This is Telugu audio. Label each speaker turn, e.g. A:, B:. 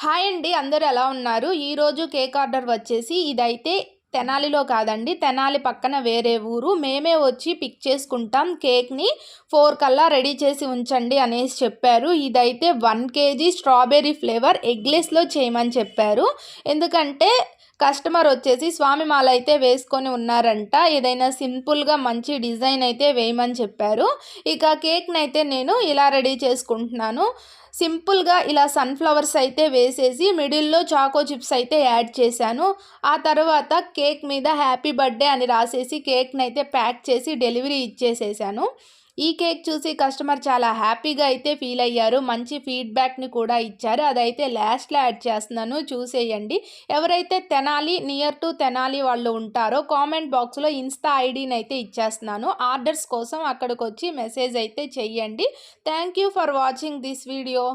A: హాయ్ అండి, అందరూ ఎలా ఉన్నారు? ఈరోజు కేక్ ఆర్డర్ వచ్చేసి ఇదైతే తెనాలిలో కాదండి, తెనాలి పక్కన వేరే ఊరు. మేమే వచ్చి పిక్ చేసుకుంటాం. కేక్ని 4 కల్లా రెడీ చేసి ఉంచండి అనేసి చెప్పారు. ఇదైతే 1 kg స్ట్రాబెర్రీ ఫ్లేవర్ ఎగ్లెస్లో చేయమని చెప్పారు. ఎందుకంటే కస్టమర్ వచ్చేసి స్వామి మాల అయితే వేసుకొని ఉన్నారంట. ఏదైనా సింపుల్గా మంచి డిజైన్ అయితే వేయమని చెప్పారు. ఇక కేక్ని అయితే నేను ఇలా రెడీ చేసుకుంటున్నాను. సింపుల్గా ఇలా సన్ఫ్లవర్స్ అయితే వేసేసి మిడిల్లో చాకో చిప్స్ అయితే యాడ్ చేశాను. ఆ తర్వాత కేక్ మీద హ్యాపీ బర్త్డే అని రాసేసి కేక్ని అయితే ప్యాక్ చేసి డెలివరీ ఇచ్చేసేసాను. ఈ కేక్ చూసి కస్టమర్ చాలా హ్యాపీగా అయితే ఫీల్ అయ్యారు. మంచి ఫీడ్బ్యాక్ని కూడా ఇచ్చారు. అదైతే లాస్ట్లో యాడ్ చేస్తున్నాను, చూసేయండి. ఎవరైతే తెనాలి నియర్ టు తెనాలి వాళ్ళు ఉంటారో కామెంట్ బాక్స్లో ఇన్స్టా ఐడిని అయితే ఇచ్చేస్తున్నాను. ఆర్డర్స్ కోసం అక్కడికి వచ్చి మెసేజ్ అయితే చెయ్యండి. Thank you for watching this video.